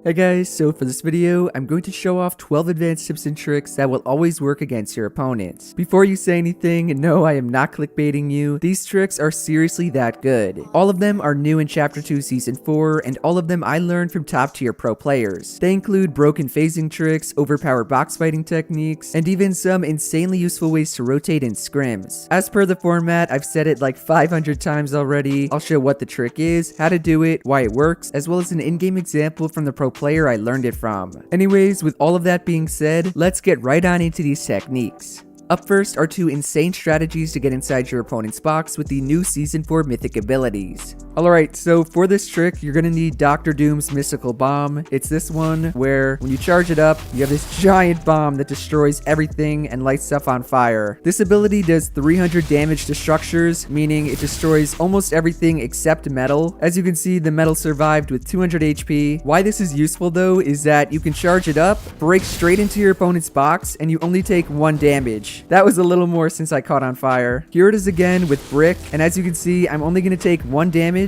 Hey guys, so for this video, I'm going to show off 12 advanced tips and tricks that will always work against your opponents. Before you say anything, no, I am not clickbaiting you. These tricks are seriously that good. All of them are new in Chapter 2 Season 4, and all of them I learned from top tier pro players. They include broken phasing tricks, overpowered box fighting techniques, and even some insanely useful ways to rotate in scrims. As per the format, I've said it like 500 times already. I'll show what the trick is, how to do it, why it works, as well as an in-game example from the pro player I learned it from. Anyways, with all of that being said, let's get right on into these techniques. Up first are 2 insane strategies to get inside your opponent's box with the new Season 4 Mythic abilities. Alright, so for this trick, you're gonna need Dr. Doom's Mystical Bomb. It's this one where when you charge it up, you have this giant bomb that destroys everything and lights stuff on fire. This ability does 300 damage to structures, meaning it destroys almost everything except metal. As you can see, the metal survived with 200 HP. Why this is useful though is that you can charge it up, break straight into your opponent's box, and you only take 1 damage. That was a little more since I caught on fire. Here it is again with Brick, and as you can see, I'm only going to take 1 damage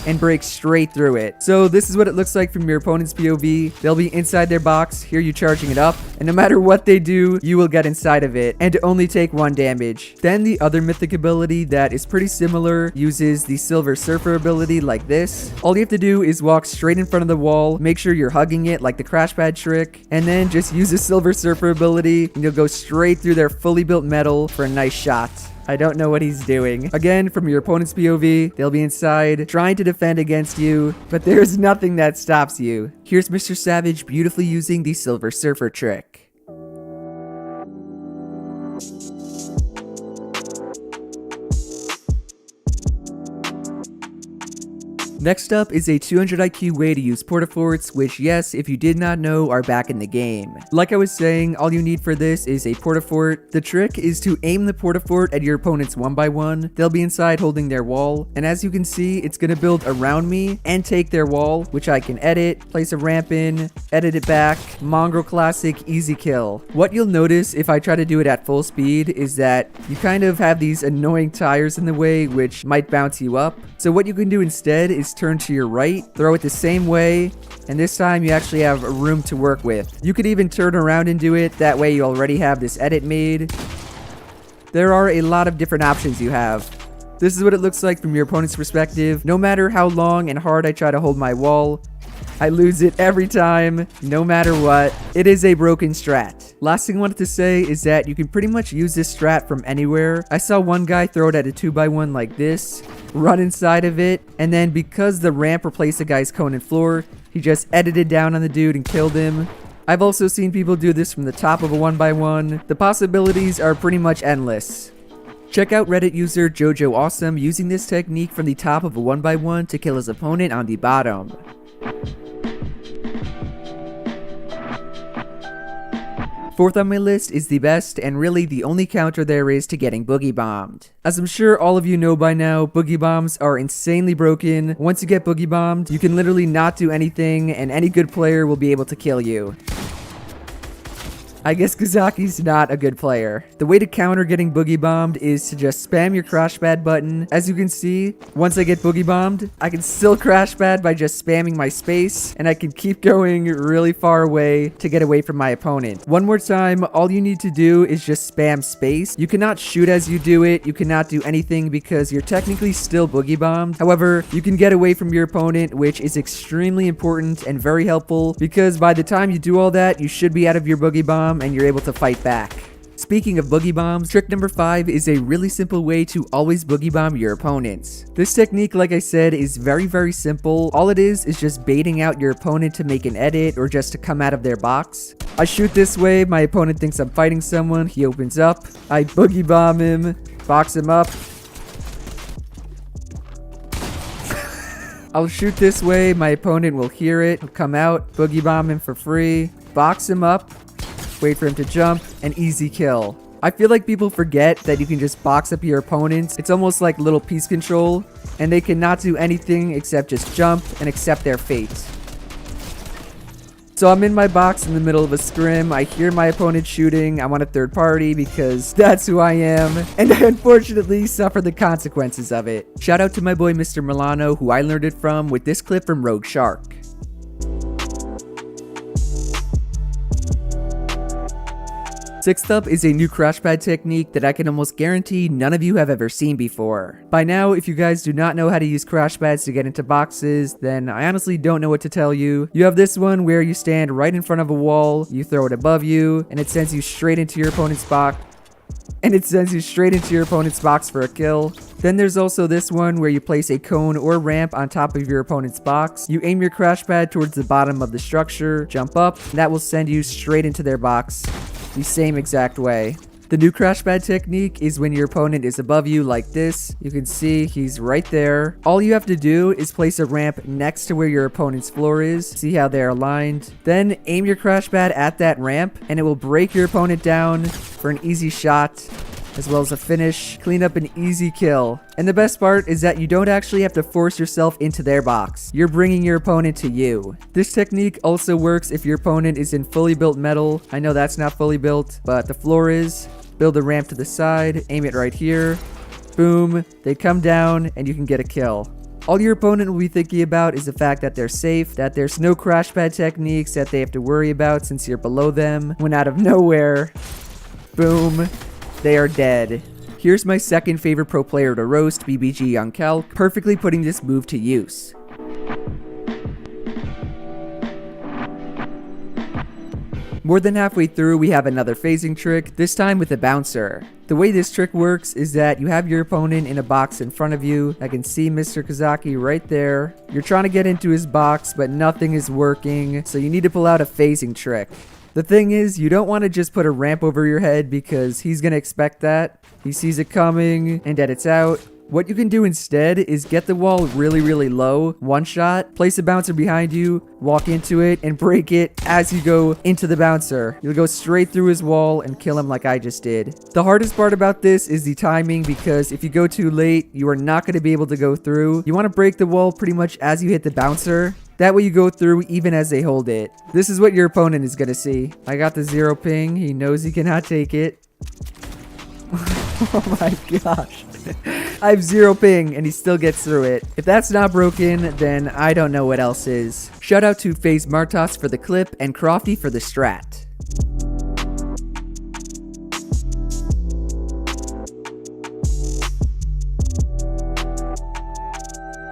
and break straight through it. So this is what it looks like from your opponent's POV. They'll be inside their box, hear you charging it up, and no matter what they do, you will get inside of it and only take 1 damage. Then the other mythic ability that is pretty similar uses the Silver Surfer ability like this. All you have to do is walk straight in front of the wall, make sure you're hugging it like the crash pad trick, and then just use the Silver Surfer ability and you'll go straight through their fully built metal for a nice shot. I don't know what he's doing. Again, from your opponent's POV, they'll be inside, trying to defend against you, but there's nothing that stops you. Here's Mr. Savage beautifully using the Silver Surfer trick. Next up is a 200 IQ way to use portaforts, which yes, if you did not know, are back in the game. Like I was saying, all you need for this is a portafort. The trick is to aim the portafort at your opponent's 1x1. They'll be inside holding their wall, and as you can see, it's gonna build around me and take their wall, which I can edit, place a ramp in, edit it back, mongrel classic, easy kill. What you'll notice if I try to do it at full speed is that you kind of have these annoying tires in the way, which might bounce you up. So what you can do instead is turn to your right, throw it the same way, and this time you actually have room to work with. You could even turn around and do it, that way you already have this edit made. There are a lot of different options you have. This is what it looks like from your opponent's perspective. No matter how long and hard I try to hold my wall, I lose it every time, no matter what. It is a broken strat. Last thing I wanted to say is that you can pretty much use this strat from anywhere. I saw one guy throw it at a 2x1 like this, run inside of it, and then because the ramp replaced the guy's cone and floor, he just edited down on the dude and killed him. I've also seen people do this from the top of a 1x1. The possibilities are pretty much endless. Check out Reddit user Jojo Awesome using this technique from the top of a 1x1 to kill his opponent on the bottom. Fourth on my list is the best and really the only counter there is to getting boogie bombed. As I'm sure all of you know by now, boogie bombs are insanely broken. Once you get boogie bombed, you can literally not do anything and any good player will be able to kill you. I guess Kazaki's not a good player. The way to counter getting boogie bombed is to just spam your crash pad button. As you can see, once I get boogie bombed, I can still crash pad by just spamming my space, and I can keep going really far away to get away from my opponent. One more time, all you need to do is just spam space. You cannot shoot as you do it. You cannot do anything because you're technically still boogie bombed. However, you can get away from your opponent, which is extremely important and very helpful because by the time you do all that, you should be out of your boogie bomb and you're able to fight back. Speaking of boogie bombs, trick number 5 is a really simple way to always boogie bomb your opponents. This technique, like I said, is very simple. All it is just baiting out your opponent to make an edit or just to come out of their box. I shoot this way, my opponent thinks I'm fighting someone, he opens up, I boogie bomb him, box him up. I'll shoot this way, my opponent will hear it, he'll come out, boogie bomb him for free, box him up, wait for him to jump, and easy kill. I feel like people forget that you can just box up your opponents. It's almost like little piece control, and they cannot do anything except just jump and accept their fate. So I'm in my box in the middle of a scrim. I hear my opponent shooting. I'm on a third party because that's who I am. And I unfortunately suffer the consequences of it. Shout out to my boy Mr. Milano, who I learned it from with this clip from Rogue Shark. Sixth up is a new crash pad technique that I can almost guarantee none of you have ever seen before. By now, if you guys do not know how to use crash pads to get into boxes, then I honestly don't know what to tell you. You have this one where you stand right in front of a wall, you throw it above you, and it sends you straight into your opponent's box. For a kill. Then there's also this one where you place a cone or ramp on top of your opponent's box. You aim your crash pad towards the bottom of the structure, jump up, and that will send you straight into their box the same exact way. The new crash pad technique is when your opponent is above you like this. You can see he's right there. All you have to do is place a ramp next to where your opponent's floor is. See how they're aligned? Then aim your crash pad at that ramp and it will break your opponent down for an easy shot, as well as a finish, clean up an easy kill. And the best part is that you don't actually have to force yourself into their box. You're bringing your opponent to you. This technique also works if your opponent is in fully built metal. I know that's not fully built, but the floor is. Build a ramp to the side, aim it right here. Boom, they come down and you can get a kill. All your opponent will be thinking about is the fact that they're safe, that there's no crash pad techniques that they have to worry about since you're below them. When out of nowhere, boom, they are dead. Here's my second favorite pro player to roast, BBG on Calc, perfectly putting this move to use. More than halfway through, we have another phasing trick, this time with a bouncer. The way this trick works is that you have your opponent in a box in front of you. I can see Mr. Kazaki right there. You're trying to get into his box, but nothing is working, so you need to pull out a phasing trick. The thing is, you don't want to just put a ramp over your head because he's going to expect that. He sees it coming, and that it's out. What you can do instead is get the wall really low, one shot, place a bouncer behind you, walk into it, and break it as you go into the bouncer. You'll go straight through his wall and kill him like I just did. The hardest part about this is the timing, because if you go too late, you are not going to be able to go through. You want to break the wall pretty much as you hit the bouncer. That way you go through even as they hold it. This is what your opponent is going to see. I got the 0 ping. He knows he cannot take it. Oh my gosh. I have 0 ping and he still gets through it. If that's not broken, then I don't know what else is. Shout out to FaZe Martos for the clip and Crofty for the strat.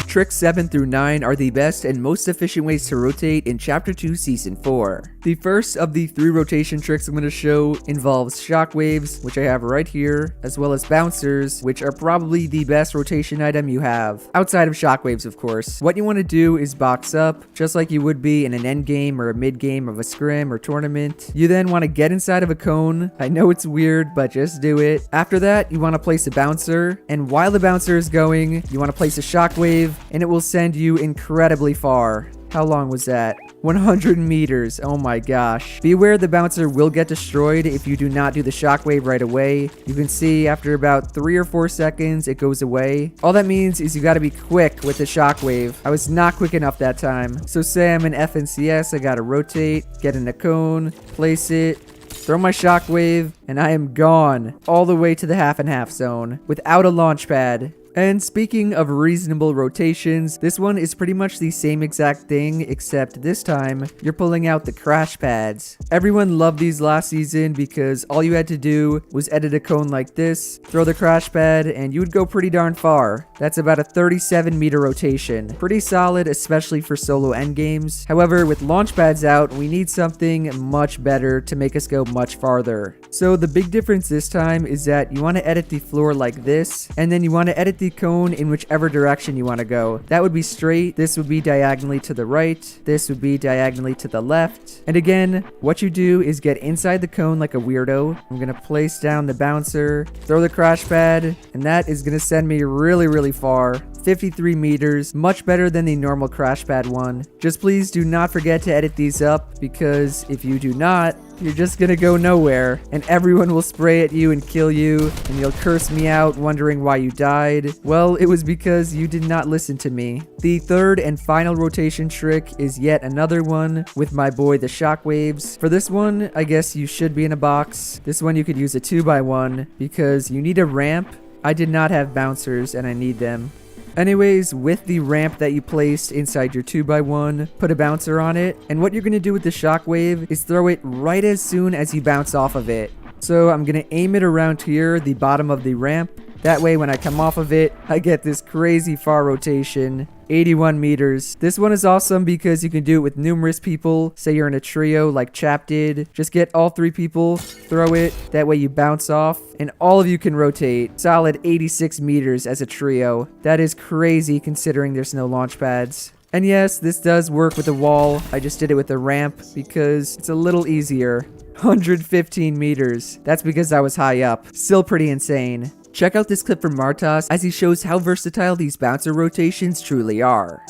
Tricks 7 through 9 are the best and most efficient ways to rotate in Chapter 2 Season 4. The first of the 3 rotation tricks I'm going to show involves shockwaves, which I have right here, as well as bouncers, which are probably the best rotation item you have, outside of shockwaves of course. What you want to do is box up, just like you would be in an end game or a mid game of a scrim or tournament. You then want to get inside of a cone. I know it's weird, but just do it. After that, you want to place a bouncer, and while the bouncer is going, you want to place a shockwave, and it will send you incredibly far. How long was that? 100 meters. Oh my gosh. Be aware the bouncer will get destroyed if you do not do the shockwave right away. You can see after about 3 or 4 seconds, it goes away. All that means is you gotta be quick with the shockwave. I was not quick enough that time. So say I'm in FNCS, I gotta rotate, get in a cone, place it, throw my shockwave, and I am gone all the way to the half and half zone without a launch pad. And speaking of reasonable rotations, this one is pretty much the same exact thing, except this time, you're pulling out the crash pads. Everyone loved these last season because all you had to do was edit a cone like this, throw the crash pad, and you would go pretty darn far. That's about a 37 meter rotation. Pretty solid, especially for solo endgames. However, with launch pads out, we need something much better to make us go much farther. So the big difference this time is that you want to edit the floor like this, and then you want to edit the cone in whichever direction you want to go. That would be straight, this would be diagonally to the right, this would be diagonally to the left. And again, what you do is get inside the cone like a weirdo. I'm gonna place down the bouncer, throw the crash pad, and that is gonna send me really far. 53 meters, much better than the normal crash pad one. Just please do not forget to edit these up, because if you do not, you're just gonna go nowhere, and everyone will spray at you and kill you, and you'll curse me out wondering why you died. Well, it was because you did not listen to me. The third and final rotation trick is yet another one with my boy the shockwaves. For this one, I guess you should be in a box. This one you could use a 2x1 because you need a ramp. I did not have bouncers and I need them. Anyways, with the ramp that you placed inside your 2x1, put a bouncer on it, and what you're going to do with the shockwave is throw it right as soon as you bounce off of it. So I'm gonna aim it around here, the bottom of the ramp. That way when I come off of it, I get this crazy far rotation. 81 meters. This one is awesome because you can do it with numerous people. Say you're in a trio like Chap did. Just get all 3 people, throw it, that way you bounce off, and all of you can rotate. Solid 86 meters as a trio. That is crazy considering there's no launch pads. And yes, this does work with a wall. I just did it with a ramp because it's a little easier. 115 meters. That's because I was high up. Still pretty insane. Check out this clip from Martas as he shows how versatile these bouncer rotations truly are.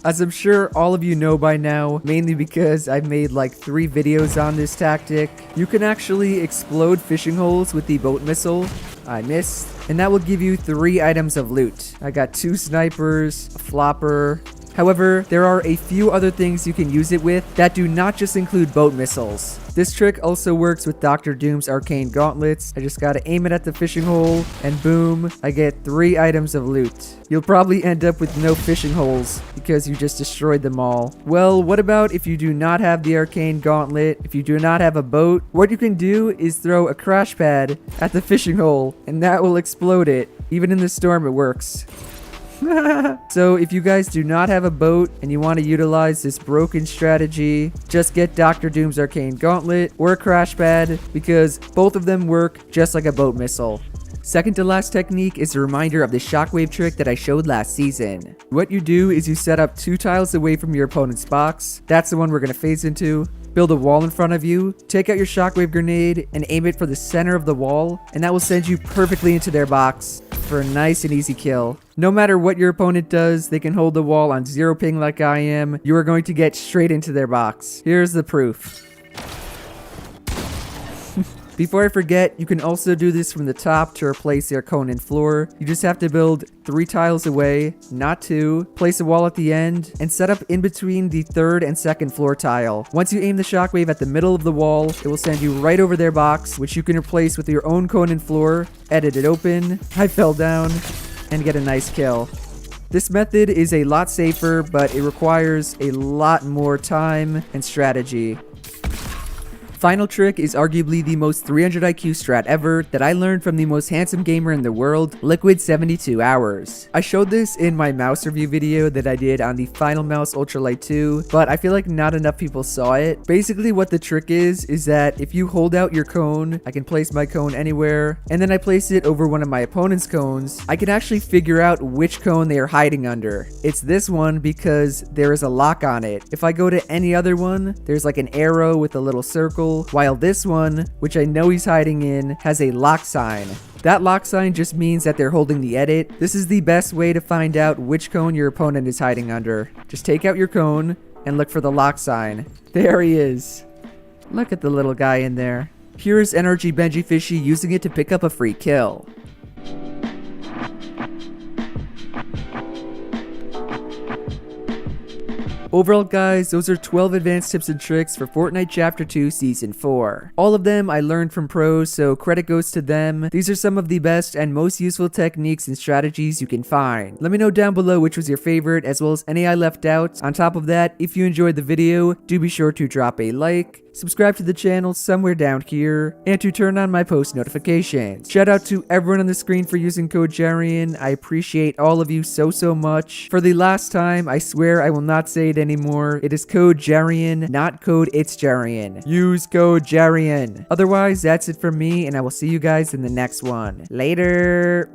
As I'm sure all of you know by now, mainly because I've made like 3 videos on this tactic, you can actually explode fishing holes with the boat missile. I missed. And that will give you 3 items of loot. I got 2 snipers, a flopper. However, there are a few other things you can use it with that do not just include boat missiles. This trick also works with Dr. Doom's arcane gauntlets. I just gotta aim it at the fishing hole, and boom, I get 3 items of loot. You'll probably end up with no fishing holes because you just destroyed them all. Well, what about if you do not have the arcane gauntlet, if you do not have a boat? What you can do is throw a crash pad at the fishing hole, and that will explode it. Even in the storm, it works. So if you guys do not have a boat and you want to utilize this broken strategy, just get Dr. Doom's arcane gauntlet or a crash pad because both of them work just like a boat missile. Second to last technique is a reminder of the shockwave trick that I showed last season. What you do is you set up 2 tiles away from your opponent's box. That's the one we're going to phase into. Build a wall in front of you, take out your shockwave grenade, and aim it for the center of the wall, and that will send you perfectly into their box for a nice and easy kill. No matter what your opponent does, they can hold the wall on 0 ping like I am. You are going to get straight into their box. Here's the proof. Before I forget, you can also do this from the top to replace their cone and floor. You just have to build 3 tiles away, not 2, place a wall at the end, and set up in between the 3rd and 2nd floor tile. Once you aim the shockwave at the middle of the wall, it will send you right over their box, which you can replace with your own cone and floor, edit it open, I fell down, and get a nice kill. This method is a lot safer, but it requires a lot more time and strategy. Final trick is arguably the most 300 IQ strat ever that I learned from the most handsome gamer in the world, Liquid 72 Hours. I showed this in my mouse review video that I did on the Final Mouse Ultralight 2, but I feel like not enough people saw it. Basically what the trick is that if you hold out your cone, I can place my cone anywhere, and then I place it over one of my opponent's cones, I can actually figure out which cone they are hiding under. It's this one because there is a lock on it. If I go to any other one, there's like an arrow with a little circle, while this one, which I know he's hiding in, has a lock sign. That lock sign just means that they're holding the edit. This is the best way to find out which cone your opponent is hiding under. Just take out your cone and look for the lock sign. There he is. Look at the little guy in there. Here is NRG Benji Fishy using it to pick up a free kill. Overall guys, those are 12 advanced tips and tricks for Fortnite Chapter 2 Season 4. All of them I learned from pros, so credit goes to them. These are some of the best and most useful techniques and strategies you can find. Let me know down below which was your favorite, as well as any I left out. On top of that, if you enjoyed the video, do be sure to drop a like, subscribe to the channel somewhere down here, and to turn on my post notifications. Shout out to everyone on the screen for using code Jarian. I appreciate all of you so much. For the last time, I swear I will not say it anymore. It is code Jarian, not code It's Jarian. Use code Jarian. Otherwise, that's it from me, and I will see you guys in the next one. Later!